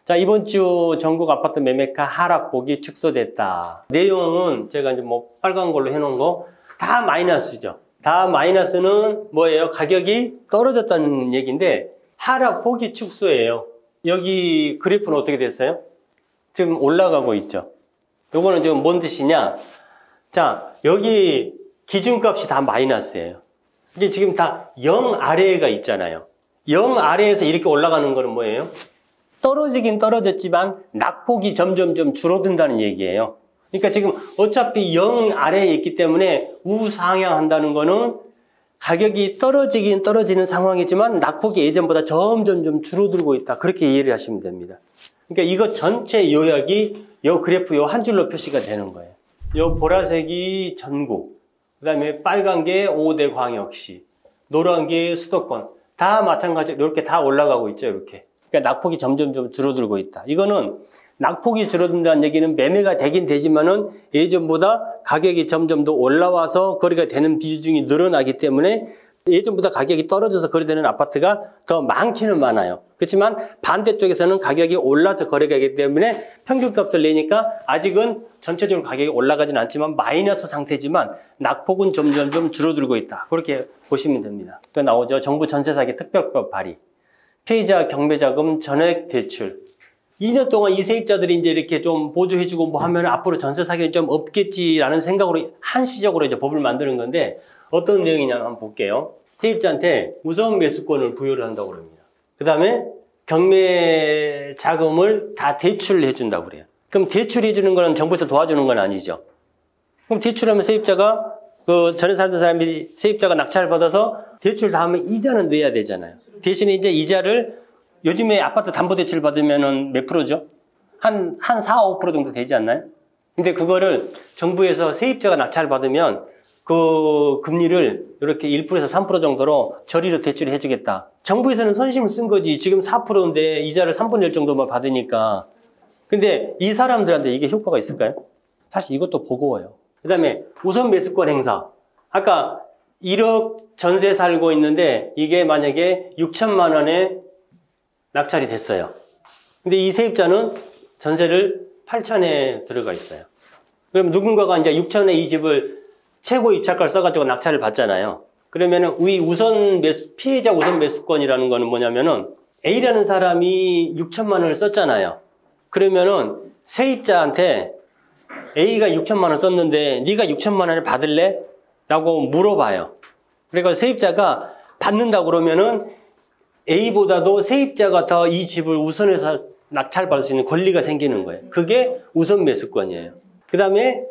자, 이번 주 전국 아파트 매매가 하락폭이 축소됐다. 내용은 제가 이제 뭐 빨간 걸로 해놓은 거 다 마이너스죠. 다 마이너스는 뭐예요? 가격이 떨어졌다는 얘기인데 하락폭이 축소예요. 여기 그래프는 어떻게 됐어요? 지금 올라가고 있죠. 요거는 지금 뭔 뜻이냐? 자, 여기 기준값이 다 마이너스예요. 이게 지금 다 0 아래가 있잖아요. 0 아래에서 이렇게 올라가는 거는 뭐예요? 떨어지긴 떨어졌지만 낙폭이 점점 좀 줄어든다는 얘기예요. 그러니까 지금 어차피 0 아래에 있기 때문에 우상향한다는 거는 가격이 떨어지긴 떨어지는 상황이지만 낙폭이 예전보다 점점 좀 줄어들고 있다. 그렇게 이해를 하시면 됩니다. 그러니까 이거 전체 요약이 요 그래프 요 한 줄로 표시가 되는 거예요. 요 보라색이 전국, 그 다음에 빨간 게 5대 광역시, 노란 게 수도권. 다 마찬가지로 이렇게 다 올라가고 있죠. 이렇게. 그러니까 낙폭이 점점 좀 줄어들고 있다. 이거는 낙폭이 줄어든다는 얘기는 매매가 되긴 되지만은 예전보다 가격이 점점 더 올라와서 거래가 되는 비중이 늘어나기 때문에 예전보다 가격이 떨어져서 거래되는 아파트가 더 많기는 많아요. 그렇지만 반대쪽에서는 가격이 올라서 거래가 되기 때문에 평균값을 내니까 아직은 전체적으로 가격이 올라가진 않지만 마이너스 상태지만 낙폭은 점점 좀 줄어들고 있다. 그렇게 보시면 됩니다. 그 나오죠. 정부 전세사기 특별법 발의. 피해자 경매자금 전액 대출. 2년 동안 이 세입자들이 이제 이렇게 좀 보조해주고 뭐 하면 앞으로 전세 사기는 좀 없겠지라는 생각으로 한시적으로 이제 법을 만드는 건데 어떤 내용이냐 한번 볼게요. 세입자한테 우선 매수권을 부여를 한다고 그럽니다. 그 다음에 경매 자금을 다 대출을 해준다고 그래요. 그럼 대출해주는 거는 정부에서 도와주는 건 아니죠. 그럼 대출하면 세입자가 그 전에 살던 사람이 세입자가 낙찰을 받아서 대출 다 하면 이자는 내야 되잖아요. 대신에 이제 이자를 요즘에 아파트 담보대출 받으면은 몇 프로죠? 한 4, 5% 정도 되지 않나요? 근데 그거를 정부에서 세입자가 낙찰을 받으면 그 금리를 이렇게 1%에서 3% 정도로 저리로 대출을 해주겠다. 정부에서는 선심을 쓴 거지. 지금 4%인데 이자를 3분의 1 정도만 받으니까. 근데 이 사람들한테 이게 효과가 있을까요? 사실 이것도 버거워요. 그 다음에 우선 매수권 행사. 아까 1억 전세 살고 있는데 이게 만약에 6천만 원에 낙찰이 됐어요. 근데 이 세입자는 전세를 8천에 들어가 있어요. 그럼 누군가가 이제 6천에 이 집을 최고 입찰가를 써가지고 낙찰을 받잖아요. 그러면은 피해자 우선 매수권이라는 거는 뭐냐면은 A라는 사람이 6천만 원을 썼잖아요. 그러면은 세입자한테 A가 6천만 원 썼는데 네가 6천만 원을 받을래? 라고 물어봐요. 그러니까 세입자가 받는다고 그러면은 A보다도 세입자가 더 이 집을 우선해서 낙찰받을 수 있는 권리가 생기는 거예요. 그게 우선 매수권이에요. 그 다음에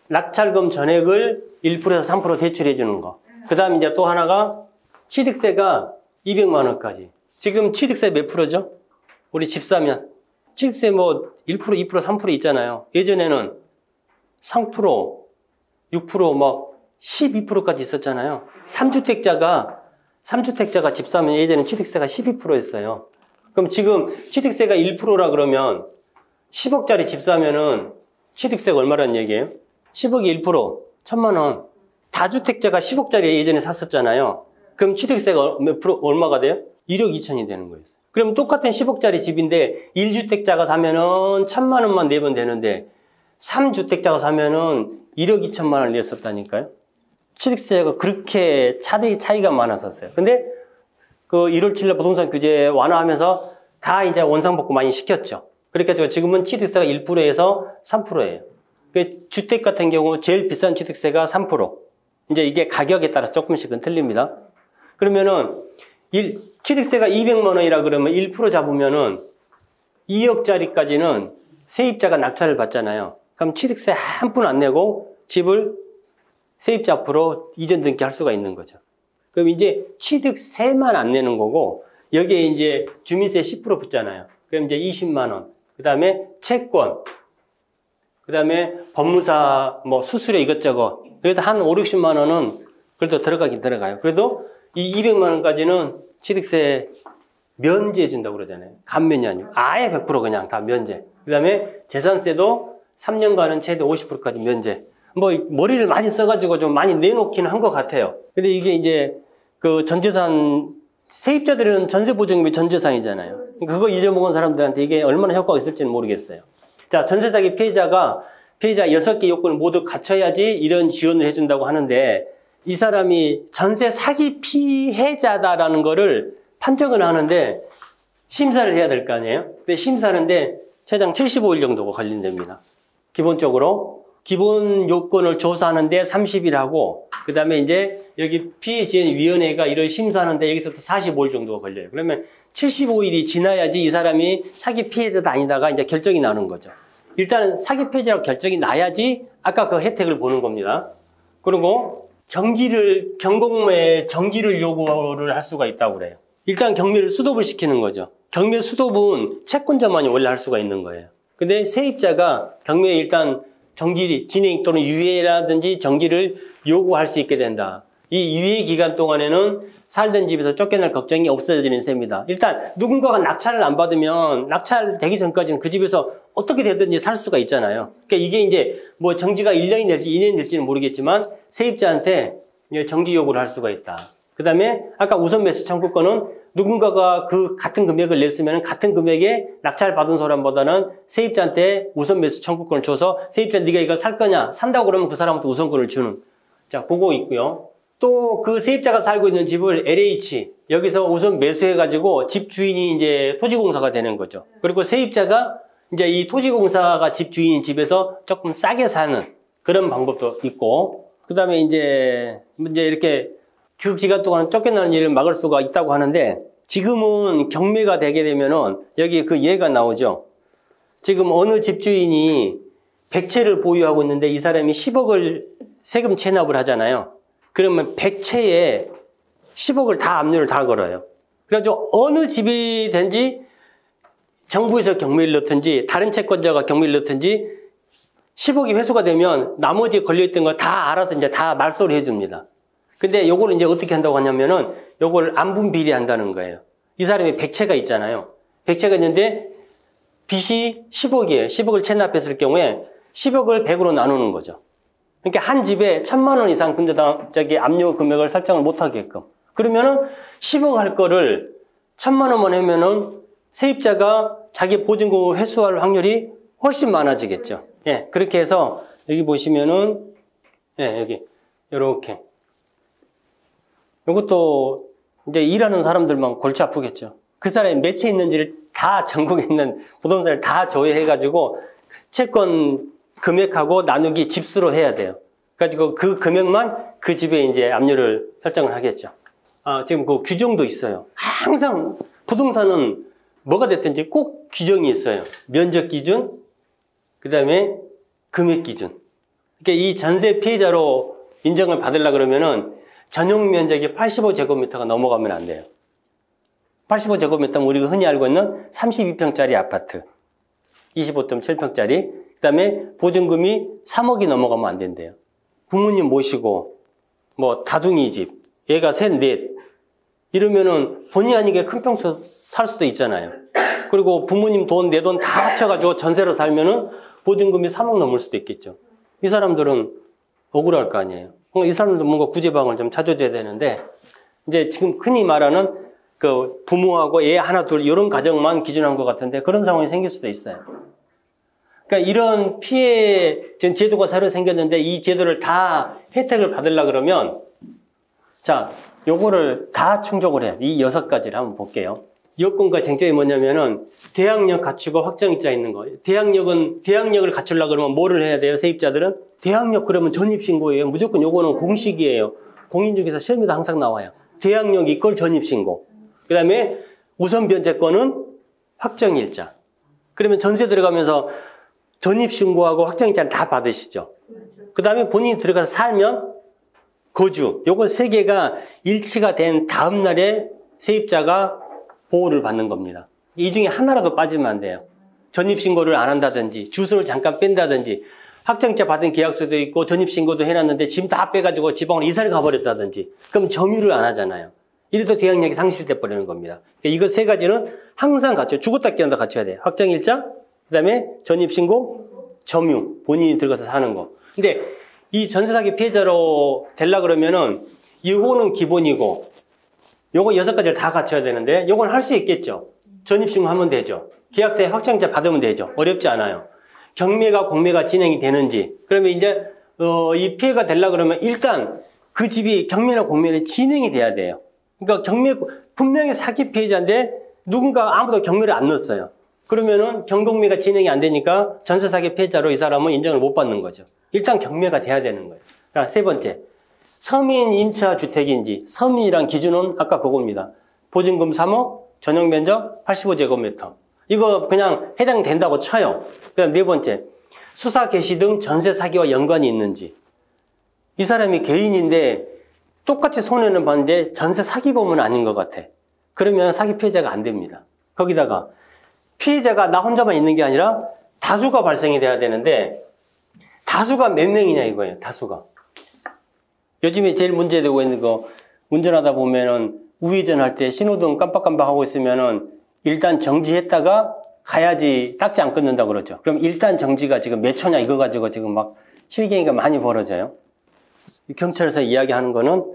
낙찰금 전액을 1%에서 3% 대출해 주는 거. 그 다음에 이제 또 하나가 취득세가 200만 원까지. 지금 취득세 몇 프로죠? 우리 집 사면. 취득세 뭐 1%, 2%, 3% 있잖아요. 예전에는 3%, 6%, 막 12%까지 있었잖아요. 3주택자가 집 사면 예전에 취득세가 12%였어요. 그럼 지금 취득세가 1%라 그러면 10억짜리 집 사면은 취득세가 얼마라는 얘기예요? 10억이 1%, 1,000만 원. 다주택자가 10억짜리 예전에 샀었잖아요. 그럼 취득세가 몇 프로, 얼마가 돼요? 1억 2천이 되는 거였어요. 그럼 똑같은 10억짜리 집인데 1주택자가 사면은 1,000만 원만 내면 되는데 3주택자가 사면은 1억 2천만 원을 냈었다니까요. 취득세가 그렇게 차이가 많았었어요. 근데 그 1월 7일 부동산 규제 완화하면서 다 이제 원상복구 많이 시켰죠. 그러니까 지금은 취득세가 1%에서 3%예요. 그 주택 같은 경우 제일 비싼 취득세가 3%. 이제 이게 가격에 따라 조금씩은 틀립니다. 그러면은 취득세가 200만 원이라 그러면 1% 잡으면은 2억짜리까지는 세입자가 낙찰을 받잖아요. 그럼 취득세 한 푼 안 내고 집을 세입자 앞으로 이전 등기할 수가 있는 거죠. 그럼 이제 취득세만 안 내는 거고 여기에 이제 주민세 10% 붙잖아요. 그럼 이제 20만 원. 그 다음에 채권. 그 다음에 법무사 뭐 수수료 이것저것. 그래도 한 5, 60만 원은 그래도 들어가긴 들어가요. 그래도 이 200만 원까지는 취득세 면제해 준다고 그러잖아요. 감면이 아니고 아예 100% 그냥 다 면제. 그 다음에 재산세도 3년간은 최대 50%까지 면제. 뭐 머리를 많이 써가지고 좀 많이 내놓기는 한 것 같아요. 근데 이게 이제 그 전재산 세입자들은 전세보증금이 전재산이잖아요. 그거 잊어먹은 사람들한테 이게 얼마나 효과가 있을지는 모르겠어요. 자, 전세사기 피해자 6개 요건을 모두 갖춰야지 이런 지원을 해준다고 하는데, 이 사람이 전세 사기 피해자다라는 거를 판정을 하는데 심사를 해야 될 거 아니에요? 근데 심사하는데 최장 75일 정도가 걸린답니다. 기본적으로 기본 요건을 조사하는데 30일 하고, 그 다음에 이제 여기 피해지원위원회가 이를 심사하는데 여기서부터 45일 정도가 걸려요. 그러면 75일이 지나야지 이 사람이 사기 피해자다 아니다가 이제 결정이 나는 거죠. 일단은 사기 피해자로 결정이 나야지 아까 그 혜택을 보는 겁니다. 그리고 경공매에 정지를 요구를 할 수가 있다고 그래요. 일단 경매를 수도를 시키는 거죠. 경매 수도은 채권자만이 원래 할 수가 있는 거예요. 근데 세입자가 경매에 일단 정지, 진행 또는 유예라든지 정지를 요구할 수 있게 된다. 이 유예 기간 동안에는 살던 집에서 쫓겨날 걱정이 없어지는 셈입니다. 일단 누군가가 낙찰을 안 받으면 낙찰되기 전까지는 그 집에서 어떻게 되든지 살 수가 있잖아요. 그러니까 이게 이제 뭐 정지가 1년이 될지 2년이 될지는 모르겠지만 세입자한테 정지 요구를 할 수가 있다. 그 다음에 아까 우선 매수 청구권은 누군가가 그 같은 금액을 냈으면 같은 금액에 낙찰 받은 사람보다는 세입자한테 우선 매수 청구권을 줘서 세입자 네가 이걸 살 거냐? 산다고 그러면 그 사람한테 우선권을 주는. 자, 그거 있고요. 또 그 세입자가 살고 있는 집을 LH 여기서 우선 매수해가지고 집 주인이 이제 토지공사가 되는 거죠. 그리고 세입자가 이제 이 토지공사가 집 주인인 집에서 조금 싸게 사는 그런 방법도 있고, 그 다음에 이제 이렇게 그 기간 동안 쫓겨나는 일을 막을 수가 있다고 하는데, 지금은 경매가 되게 되면은 여기 그 예가 나오죠. 지금 어느 집주인이 100채를 보유하고 있는데 이 사람이 10억을 세금 체납을 하잖아요. 그러면 100채에 10억을 다 압류를 다 걸어요. 그래가지고 어느 집이 된지 정부에서 경매를 넣든지 다른 채권자가 경매를 넣든지 10억이 회수가 되면 나머지 걸려있던 거 다 알아서 이제 다 말소를 해줍니다. 근데 요거를 이제 어떻게 한다고 하냐면은 요걸 안분 비례한다는 거예요. 이 사람이 100채가 있잖아요. 100채가 있는데 빚이 10억이에요. 10억을 체납했을 경우에 10억을 100으로 나누는 거죠. 그러니까 한 집에 1000만 원 이상 압류 금액을 설정을 못 하게끔. 그러면은 10억 할 거를 1000만 원만 하면은 세입자가 자기 보증금을 회수할 확률이 훨씬 많아지겠죠. 예, 그렇게 해서 여기 보시면은 여기 요렇게 이것도 이제 일하는 사람들만 골치 아프겠죠. 그 사람이 몇 채 있는지를 다 전국에 있는 부동산을 다 조회해가지고 채권 금액하고 나누기 집수로 해야 돼요. 그래가지고 그 금액만 그 집에 이제 압류를 설정을 하겠죠. 지금 그 규정도 있어요. 항상 부동산은 뭐가 됐든지 꼭 규정이 있어요. 면적 기준, 그 다음에 금액 기준. 그러니까 이 전세 피해자로 인정을 받으려고 그러면은 전용 면적이 85제곱미터가 넘어가면 안 돼요. 85제곱미터면 우리가 흔히 알고 있는 32평짜리 아파트, 25.7평짜리, 그 다음에 보증금이 3억이 넘어가면 안 된대요. 부모님 모시고, 뭐, 다둥이 집, 얘가 셋, 넷, 이러면은 본의 아니게 큰 평수 살 수도 있잖아요. 그리고 부모님 돈, 내 돈 다 합쳐가지고 전세로 살면은 보증금이 3억 넘을 수도 있겠죠. 이 사람들은 억울할 거 아니에요. 이 사람들도 뭔가 구제방을 좀 찾아줘야 되는데, 이제 지금 흔히 말하는 그 부모하고 애 하나, 둘, 이런 가정만 기준한 것 같은데 그런 상황이 생길 수도 있어요. 그러니까 이런 피해, 지금 제도가 새로 생겼는데 이 제도를 다 혜택을 받으려고 그러면, 자, 요거를 다 충족을 해요. 이 6가지를 한번 볼게요. 여건과 쟁점이 뭐냐면은 대항력 갖추고 확정일자 있는 거예요. 대항력을 갖추려고 그러면 뭐를 해야 돼요? 세입자들은 대항력 그러면 전입신고예요. 무조건 요거는 공식이에요. 공인중개사 시험에도 항상 나와요. 대항력 이꼴 전입신고. 그 다음에 우선 변제권은 확정일자. 그러면 전세 들어가면서 전입신고하고 확정일자를 다 받으시죠. 그 다음에 본인이 들어가서 살면 거주. 요거 3개가 일치가 된 다음 날에 세입자가 보호를 받는 겁니다. 이 중에 하나라도 빠지면 안 돼요. 전입신고를 안 한다든지 주소를 잠깐 뺀다든지 확정일자 받은 계약서도 있고 전입신고도 해놨는데 짐 다 빼가지고 지방으로 이사를 가버렸다든지 그럼 점유를 안 하잖아요. 이래도 대항력이 상실돼 버리는 겁니다. 그러니까 이거 3가지는 항상 갖춰요. 죽었다 깨어난다 갖춰야 돼요. 확정일자, 그 다음에 전입신고, 점유, 본인이 들어가서 사는 거. 근데 이 전세사기 피해자로 되려고 그러면은 이거는 기본이고 요거 6가지를 다 갖춰야 되는데 요건 할 수 있겠죠. 전입신고하면 되죠. 계약서에 확정자 받으면 되죠. 어렵지 않아요. 경매가 공매가 진행이 되는지 그러면 이제 이 피해가 되려고 그러면 일단 그 집이 경매나 공매는 진행이 돼야 돼요. 그러니까 분명히 사기 피해자인데 누군가 아무도 경매를 안 넣었어요. 그러면은 경공매가 진행이 안 되니까 전세 사기 피해자로 이 사람은 인정을 못 받는 거죠. 일단 경매가 돼야 되는 거예요. 자, 세 번째. 서민 임차 주택인지 서민이란 기준은 아까 그겁니다. 보증금 3억, 전용 면적 85제곱미터. 이거 그냥 해당된다고 쳐요. 그다음 네 번째. 수사 개시 등 전세 사기와 연관이 있는지. 이 사람이 개인인데 똑같이 손해는 봤는데 전세 사기범은 아닌 것 같아. 그러면 사기 피해자가 안 됩니다. 거기다가 피해자가 나 혼자만 있는 게 아니라 다수가 발생이 돼야 되는데 다수가 몇 명이냐 이거예요. 다수가. 요즘에 제일 문제되고 있는 거 운전하다 보면은 우회전할 때 신호등 깜빡깜빡 하고 있으면은 일단 정지했다가 가야지 딱지 안 끊는다고 그러죠. 그럼 일단 정지가 지금 몇 초냐 이거 가지고 지금 막 실갱이가 많이 벌어져요. 경찰에서 이야기하는 거는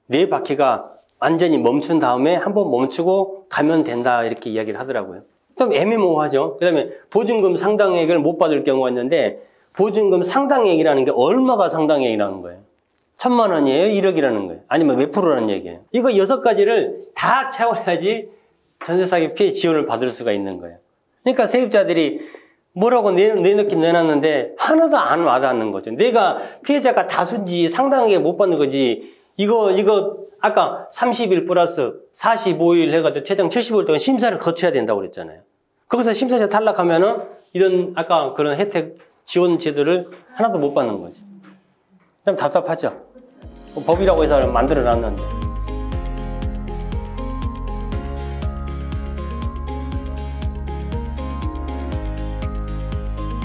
네 바퀴가 완전히 멈춘 다음에 한번 멈추고 가면 된다 이렇게 이야기를 하더라고요. 좀 애매모호하죠. 그 다음에 보증금 상당액을 못 받을 경우가 있는데 보증금 상당액이라는 게 얼마가 상당액이라는 거예요. 1,000만 원이에요? 1억이라는 거예요. 아니면 몇 프로라는 얘기예요. 이거 6가지를 다 채워야지 전세 사기 피해 지원을 받을 수가 있는 거예요. 그러니까 세입자들이 뭐라고 내놓긴 내놨는데 하나도 안 와닿는 거죠. 내가 피해자가 다수인지 상당하게 못 받는 거지. 이거 아까 30일 플러스 45일 해가지고 최장 75일 동안 심사를 거쳐야 된다고 그랬잖아요. 거기서 심사에서 탈락하면은 이런 아까 그런 혜택 지원 제도를 하나도 못 받는 거지. 좀 답답하죠. 법이라고 해서 만들어 놨는데.